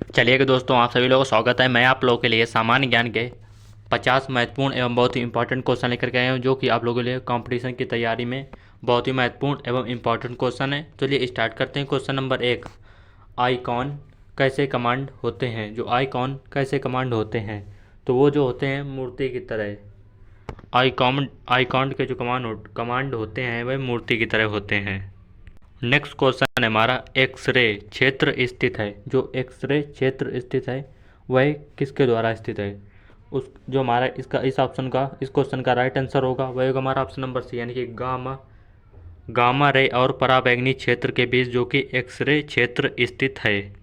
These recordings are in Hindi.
चलिए कि दोस्तों, आप सभी लोगों का स्वागत है। मैं आप लोगों के लिए सामान्य ज्ञान के 50 महत्वपूर्ण एवं बहुत ही इंपॉर्टेंट क्वेश्चन लेकर के आया हूँ, जो कि आप लोगों के लिए कंपटीशन की तैयारी में बहुत ही महत्वपूर्ण एवं इंपॉर्टेंट क्वेश्चन है। चलिए स्टार्ट करते हैं। क्वेश्चन नंबर 1, आइकॉन कैसे कमांड होते हैं। जो आइकॉन कैसे कमांड होते हैं, तो वो जो होते हैं मूर्ति की तरह। आइकॉन के जो कमांड होते हैं वह मूर्ति की तरह होते हैं। नेक्स्ट क्वेश्चन है हमारा, एक्सरे क्षेत्र स्थित है। जो एक्सरे क्षेत्र स्थित है वह किसके द्वारा स्थित है। उस जो हमारा इस ऑप्शन का, इस क्वेश्चन का राइट आंसर होगा वह होगा हमारा ऑप्शन नंबर सी, यानी कि गामा रे और पराबैंगनी क्षेत्र के बीच जो कि एक्सरे क्षेत्र स्थित है।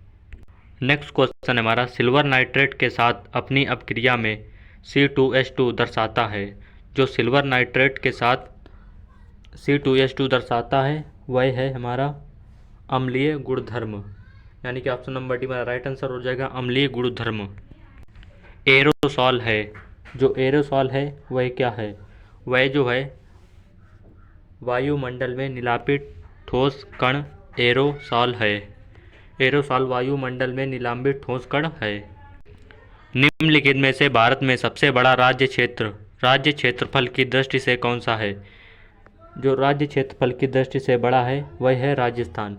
नेक्स्ट क्वेश्चन है हमारा, सिल्वर नाइट्रेट के साथ अपनी अपक्रिया में C2H2 दर्शाता है। जो सिल्वर नाइट्रेट के साथ C2H2 दर्शाता है वह है हमारा अम्लीय गुणधर्म, यानी कि ऑप्शन नंबर डी मेरा राइट आंसर हो जाएगा, अम्लीय गुणधर्म। एरोसॉल है। जो एरोसॉल है वह क्या है, वह जो है वायुमंडल में निलांबित ठोस कण एरोसॉल है। एरोसॉल वायुमंडल में निलांबित ठोस कण है। निम्नलिखित में से भारत में सबसे बड़ा राज्य क्षेत्रफल की दृष्टि से कौन सा है। जो राज्य क्षेत्रफल की दृष्टि से बड़ा है वह है राजस्थान।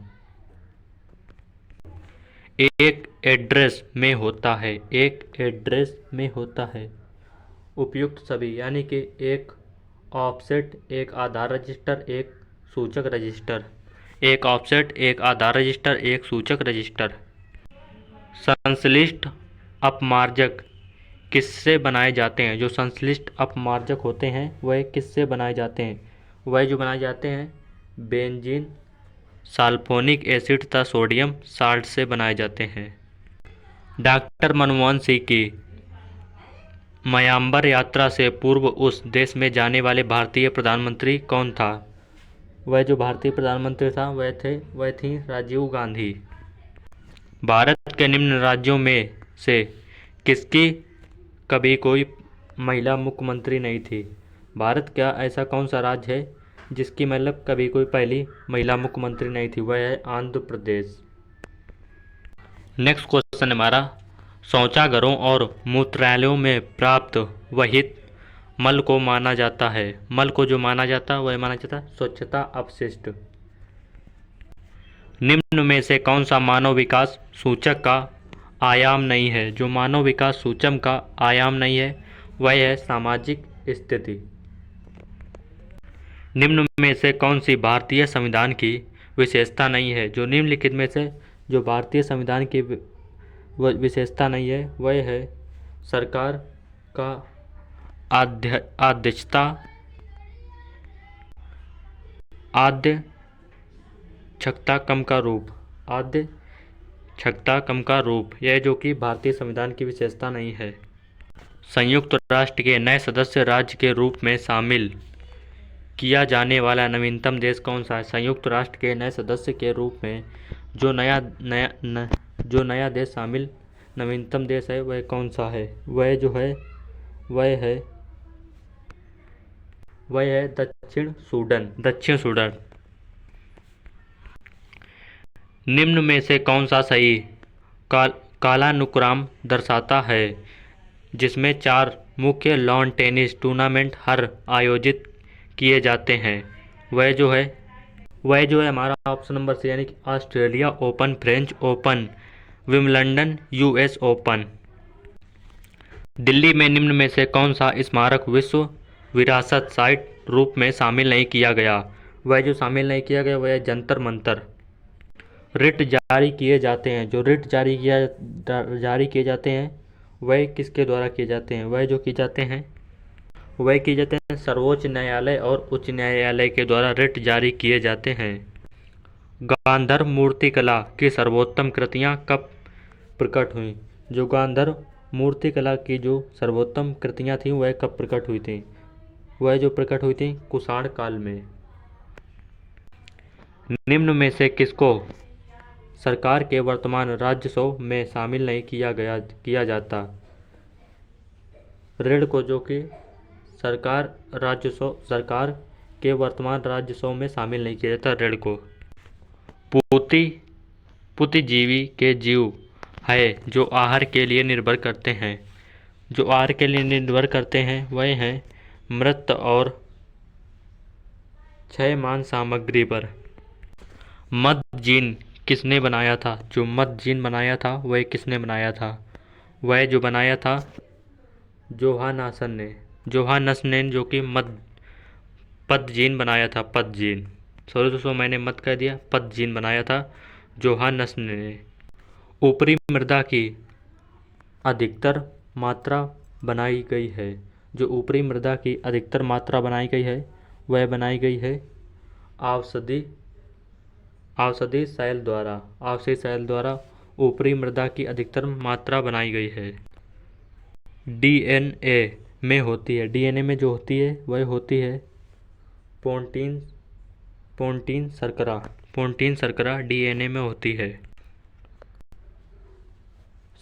एक एड्रेस में होता है, एक एड्रेस में होता है उपयुक्त सभी, यानी कि एक ऑफसेट, एक आधार रजिस्टर, एक सूचक रजिस्टर। एक ऑफसेट, एक आधार रजिस्टर, एक सूचक रजिस्टर। संश्लिष्ट अपमार्जक किससे बनाए जाते हैं। जो संश्लिष्ट अपमार्जक होते हैं वह किससे बनाए जाते हैं, वह जो बनाए जाते हैं बेंजीन, सल्फोनिक एसिड तथा सोडियम साल्ट से बनाए जाते हैं। डॉक्टर मनमोहन सिंह की म्यांमार यात्रा से पूर्व उस देश में जाने वाले भारतीय प्रधानमंत्री कौन था। वह जो भारतीय प्रधानमंत्री था वह थी राजीव गांधी। भारत के निम्न राज्यों में से किसकी कभी कोई महिला मुख्यमंत्री नहीं थी। भारत का ऐसा कौन सा राज्य है जिसकी मतलब कभी कोई पहली महिला मुख्यमंत्री नहीं थी, वह है आंध्र प्रदेश। नेक्स्ट क्वेश्चन हमारा, शौचागारों और मूत्रालयों में प्राप्त वहित मल को माना जाता है। मल को जो माना जाता है वह माना जाता है स्वच्छता अपशिष्ट। निम्न में से कौन सा मानव विकास सूचक का आयाम नहीं है। जो मानव विकास सूचक का आयाम नहीं है वह है सामाजिक स्थिति। निम्न में से कौन सी भारतीय संविधान की विशेषता नहीं है। जो निम्नलिखित में से जो भारतीय संविधान की विशेषता नहीं है वह है सरकार का अध्यक्षता आद्यक्षता कम का रूप, यह जो कि भारतीय संविधान की विशेषता नहीं है। संयुक्त राष्ट्र के नए सदस्य राज्य के रूप में शामिल किया जाने वाला नवीनतम देश कौन सा है। संयुक्त राष्ट्र के नए सदस्य के रूप में जो नया देश शामिल नवीनतम देश है वह कौन सा है, वह जो है वह है दक्षिण सूडान। निम्न में से कौन सा सही कालानुक्रम दर्शाता है जिसमें 4 मुख्य लॉन टेनिस टूर्नामेंट हर आयोजित किए जाते हैं। वह जो है हमारा ऑप्शन नंबर सी, यानी कि Australia open, French open, Wimbledon, US open. Delhi में निम्न में से कौन सा स्मारक विश्व विरासत साइट रूप में शामिल नहीं किया गया। वह जो शामिल नहीं किया गया वह है जंतर मंतर। रिट जारी किए जाते हैं। जो रिट जारी किए जाते हैं वह किसके द्वारा किए जाते हैं, वह किए जाते हैं सर्वोच्च न्यायालय और उच्च न्यायालय के द्वारा रिट जारी किए जाते हैं। गांधर्व मूर्तिकला की सर्वोत्तम कृतियाँ कब प्रकट हुई। जो गांधर्व मूर्तिकला की जो सर्वोत्तम कृतियाँ थीं वह कब प्रकट हुई थी, वह जो प्रकट हुई थी कुषाण काल में। निम्न में से किसको सरकार के वर्तमान राजस्व में शामिल नहीं किया जाता। ऋण को जो कि सरकार के वर्तमान राजस्व में शामिल नहीं किया जाता ऋण को। पुतिजीवी के जीव है जो आहार के लिए निर्भर करते हैं। जो आहार के लिए निर्भर करते हैं वह हैं मृत और क्षयमान सामग्री पर। मद जीन किसने बनाया था? जो मद जीन बनाया था वह किसने बनाया था? वह जो बनाया था जोहानसन ने। जोहानसन ने जो कि मद पद जीन बनाया था। पद जीन, सॉरी दोस्तों मैंने मत कह दिया, पद जीन बनाया था जोहानसन ने। ऊपरी मृदा की अधिकतर मात्रा बनाई गई है। जो ऊपरी मृदा की अधिकतर मात्रा बनाई गई है वह बनाई गई है औषधि शैल द्वारा। औषधि शैल द्वारा ऊपरी मृदा की अधिकतर मात्रा बनाई गई है। डीएनए में होती है। डीएनए में जो होती है वह होती है पोन्टीन शर्करा। पोन्टीन शर्करा डीएनए में होती है।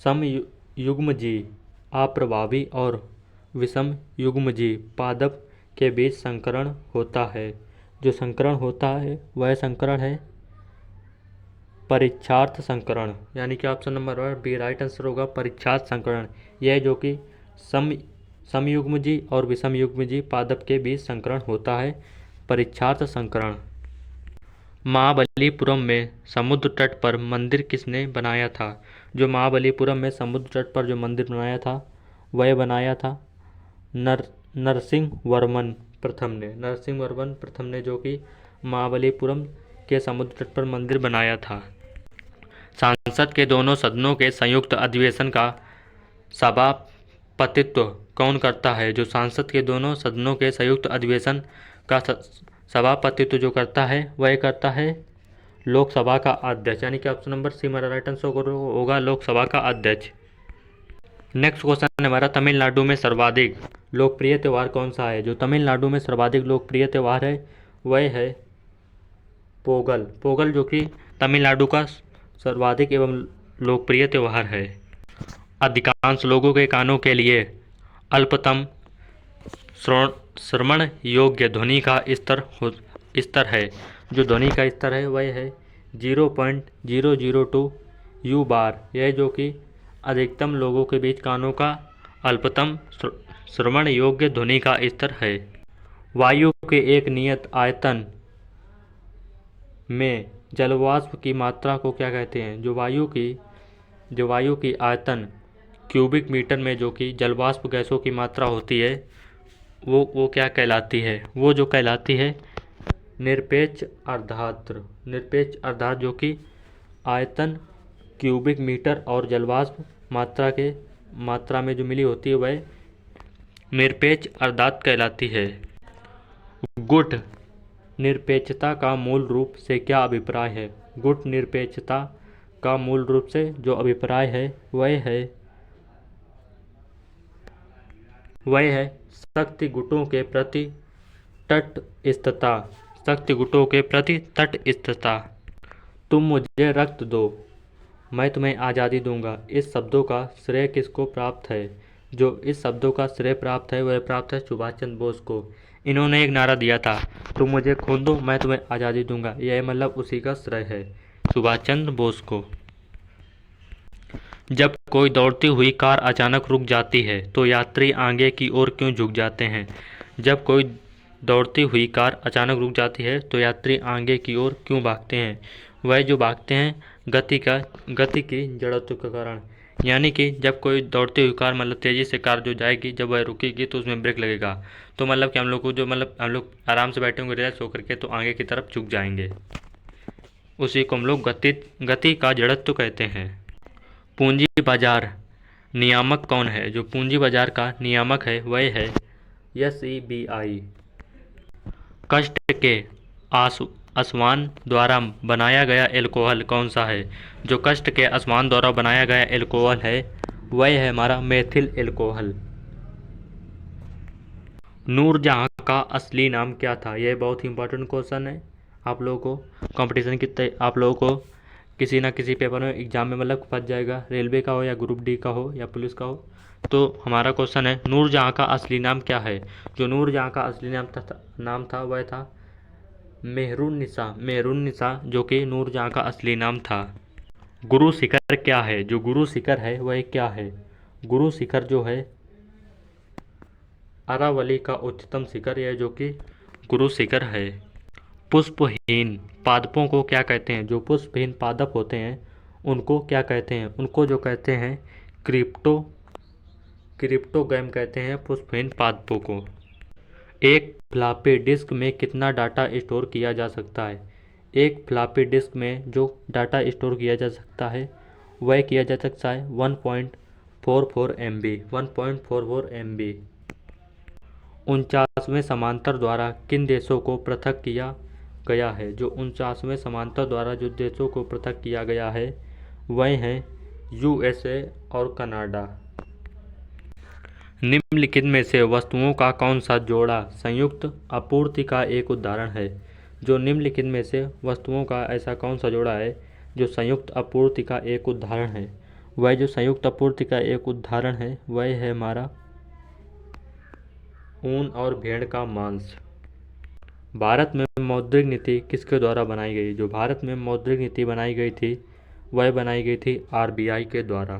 समयुग्मजीव अप्रभावी और विषम युग्मजीव पादप के बीच संकरण होता है। जो संकरण होता है वह संकरण है परीक्षार्थ संकरण, यानी कि option number 1 B right answer होगा परीक्षार्थ संकरण। यह जो कि समयुग्मजीव और विषम युग्मजीव पादप के बीच संकरण होता है परीक्षार्थ संकरण। महाबलीपुरम में समुद्र तट पर मंदिर किसने बनाया था? जो महाबलीपुरम में समुद्र तट पर जो मंदिर बनाया था वह बनाया था नरसिंहवर्मन प्रथम ने। नरसिंहवर्मन प्रथम ने जो कि महाबलीपुरम के समुद्र तट पर मंदिर बनाया था। संसद के दोनों सदनों के संयुक्त अधिवेशन का सभापतित्व कौन करता है? जो संसद के दोनों सदनों के संयुक्त अधिवेशन का सभापतित्व जो करता है वह करता है लोकसभा का अध्यक्ष, यानी कि ऑप्शन नंबर सी हमारा राइट आंसर होगा लोकसभा का अध्यक्ष। नेक्स्ट क्वेश्चन है हमारा तमिलनाडु में सर्वाधिक लोकप्रिय त्यौहार कौन सा है? जो तमिलनाडु में सर्वाधिक लोकप्रिय त्यौहार है वह है पोगल। पोगल जो कि तमिलनाडु का सर्वाधिक एवं लोकप्रिय त्यौहार है। अधिकांश लोगों के कानों के लिए अल्पतम श्रवण योग्य ध्वनि का स्तर है। जो ध्वनि का स्तर है वह है 0.002 यू बार। यह जो कि अधिकतम लोगों के बीच कानों का अल्पतम श्रवण योग्य ध्वनि का स्तर है। वायु के एक नियत आयतन में जलवाष्प की मात्रा को क्या कहते हैं? जो वायु की आयतन क्यूबिक मीटर में जो कि जलवाष्प गैसों की मात्रा होती है वो क्या कहलाती है? वो जो कहलाती है निरपेक्ष अर्धाद्र। निरपेक्ष अर्धाद्र जो कि आयतन क्यूबिक मीटर और जलवाष्प मात्रा में जो मिली होती है वह निरपेक्ष अर्धाद्र कहलाती है। गुट निरपेक्षता का मूल रूप से क्या अभिप्राय है? गुट निरपेक्षता का मूल रूप से जो अभिप्राय है वह है शक्ति गुटों के प्रति तटस्थता। शक्ति गुटों के प्रति तटस्थता। तुम मुझे रक्त दो मैं तुम्हें आज़ादी दूंगा। इस शब्दों का श्रेय किसको प्राप्त है? जो इस शब्दों का श्रेय प्राप्त है वह प्राप्त है सुभाष चंद्र बोस को। इन्होंने एक नारा दिया था तुम मुझे खून दो मैं तुम्हें आज़ादी दूंगा। यह मतलब उसी का श्रेय है सुभाष चंद्र बोस को। जब कोई दौड़ती हुई कार अचानक रुक जाती है तो यात्री आगे की ओर क्यों झुक जाते हैं? जब कोई दौड़ती हुई कार अचानक रुक जाती है तो यात्री आगे की ओर क्यों भागते हैं? वह जो भागते हैं गति की जड़त्व के कारण। यानी कि जब कोई दौड़ती हुई कार मतलब तेज़ी से कार जो जाएगी जब वह रुकेगी तो उसमें ब्रेक लगेगा, तो मतलब कि हम लोग आराम से बैठे होंगे रिलैक्स होकर के तो आगे की तरफ झुक जाएंगे। उसी को हम लोग गति का जड़त्व कहते हैं। पूंजी बाजार नियामक कौन है? जो पूंजी बाजार का नियामक है वह है SEBI। कष्ट के आसमान द्वारा बनाया गया एल्कोहल कौन सा है? जो कष्ट के आसमान द्वारा बनाया गया एल्कोहल है वह है हमारा मेथिल एल्कोहल। नूरजहां का असली नाम क्या था? यह बहुत ही इंपॉर्टेंट क्वेश्चन है। आप लोगों को आप लोगों को किसी ना किसी पेपर में एग्जाम में मतलब फंस जाएगा, रेलवे का हो या ग्रुप डी का हो या पुलिस का हो। तो हमारा क्वेश्चन है नूरजहां का असली नाम क्या है? जो नूरजहां का असली नाम था वह था मेहरुन्निसा। मेहरुन्निसा जो कि नूरजहां का असली नाम था। गुरु शिखर क्या है? जो गुरु शिखर है वह क्या है? गुरु शिखर जो है अरावली का उच्चतम शिखर है, जो कि गुरु शिखर है। पुष्पहीन पादपों को क्या कहते हैं? जो पुष्पहीन पादप होते हैं उनको क्या कहते हैं? उनको जो कहते हैं क्रिप्टोगैम कहते हैं पुष्पहीन पादपों को। एक फ्लॉपी डिस्क में कितना डाटा स्टोर किया जा सकता है? एक फ्लॉपी डिस्क में जो डाटा स्टोर किया जा सकता है वह किया जा सकता है 1.44 MB। 1.44 MB। 49वें समांतर द्वारा किन देशों को पृथक किया गया है? जो 49वें समांतर द्वारा जो देशों को पृथक किया गया है वह हैं USA और कनाडा। निम्नलिखित में से वस्तुओं का कौन सा जोड़ा संयुक्त आपूर्ति का एक उदाहरण है? जो निम्नलिखित में से वस्तुओं का ऐसा कौन सा जोड़ा है जो संयुक्त आपूर्ति का एक उदाहरण है? वह जो संयुक्त आपूर्ति का एक उदाहरण है वह है हमारा ऊन और भेड़ का मांस। भारत में मौद्रिक नीति किसके द्वारा बनाई गई? जो भारत में मौद्रिक नीति बनाई गई थी वह बनाई गई थी RBI के द्वारा।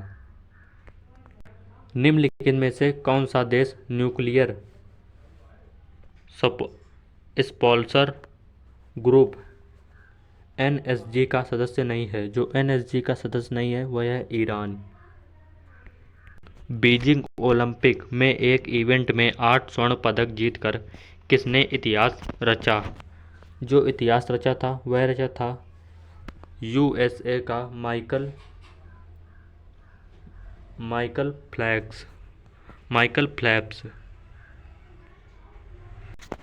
निम्नलिखित में से कौन सा देश न्यूक्लियर स्पॉन्सर ग्रुप NSG का सदस्य नहीं है? जो NSG का सदस्य नहीं है वह है ईरान। बीजिंग ओलंपिक में एक इवेंट में 8 स्वर्ण पदक जीतकर किसने इतिहास रचा? जो इतिहास रचा था वह रचा था USA का माइकल फ्लेप्स।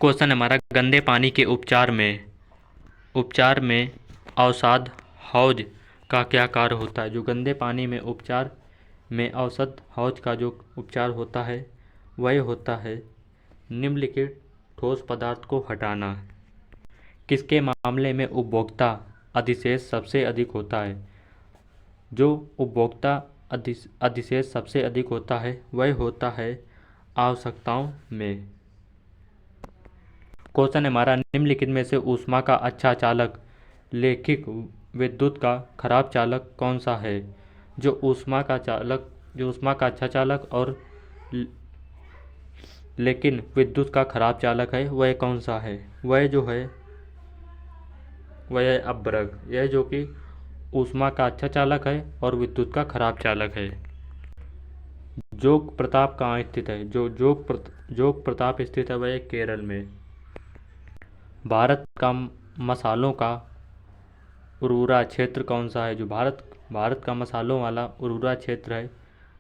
क्वेश्चन हमारा गंदे पानी के उपचार में अवसाद हौज का क्या कार्य होता है? जो गंदे पानी में उपचार में औसत हौज का जो उपचार होता है वह होता है निम्नलिखित ठोस पदार्थ को हटाना। किसके मामले में उपभोक्ता अधिशेष सबसे अधिक होता है? जो उपभोक्ता अधिशेष सबसे अधिक होता है वह होता है आवश्यकताओं में। क्वेश्चन हमारा निम्नलिखित में से ऊष्मा का अच्छा चालक लेखिक विद्युत का खराब चालक कौन सा है? जो ऊष्मा का अच्छा चालक और लेकिन विद्युत का खराब चालक है वह कौन सा है? वह है अपवर्ग। यह जो कि ऊष्मा का अच्छा चालक है और विद्युत का खराब चालक है। जोग प्रताप कहाँ स्थित है? जो जोग प्रताप स्थित है वह केरल में। भारत का मसालों का उर्वरा क्षेत्र कौन सा है? जो भारत का मसालों वाला उर्वरा क्षेत्र है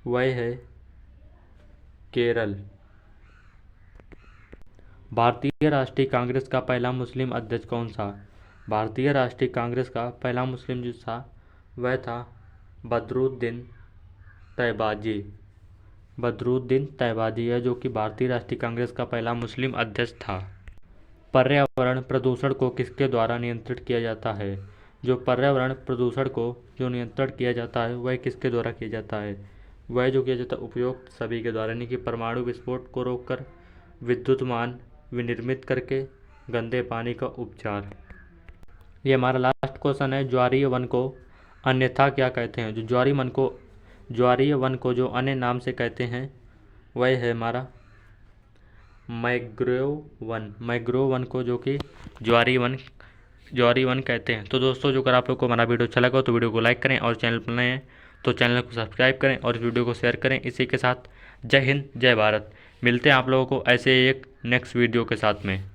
वह है केरल। भारतीय राष्ट्रीय कांग्रेस का पहला मुस्लिम अध्यक्ष कौन सा? भारतीय राष्ट्रीय कांग्रेस का पहला मुस्लिम जो था वह था बदरुद्दीन तैयबाजी है, जो कि भारतीय राष्ट्रीय कांग्रेस का पहला मुस्लिम अध्यक्ष था। पर्यावरण प्रदूषण को किसके द्वारा नियंत्रित किया जाता है? जो पर्यावरण प्रदूषण को जो नियंत्रण किया जाता है वह किसके द्वारा किया जाता है? वह जो किया जाता है उपयुक्त सभी के द्वारा, यानी कि परमाणु विस्फोट को रोककर, विद्युतमान विनिर्मित करके, गंदे पानी का उपचार। ये हमारा लास्ट क्वेश्चन है। ज्वारीय वन को अन्यथा क्या कहते हैं? जो ज्वारीय वन को जो अन्य नाम से कहते हैं वह है हमारा मैंग्रोव वन को जो कि ज्वारीय वन कहते हैं। तो दोस्तों, जो अगर आप लोग को हमारा वीडियो अच्छा लगा तो वीडियो को लाइक करें और चैनल पर नए हैं तो चैनल को सब्सक्राइब करें और इस वीडियो को शेयर करें। इसी के साथ जय हिंद, जय भारत। मिलते हैं आप लोगों को ऐसे एक नेक्स्ट वीडियो के साथ में।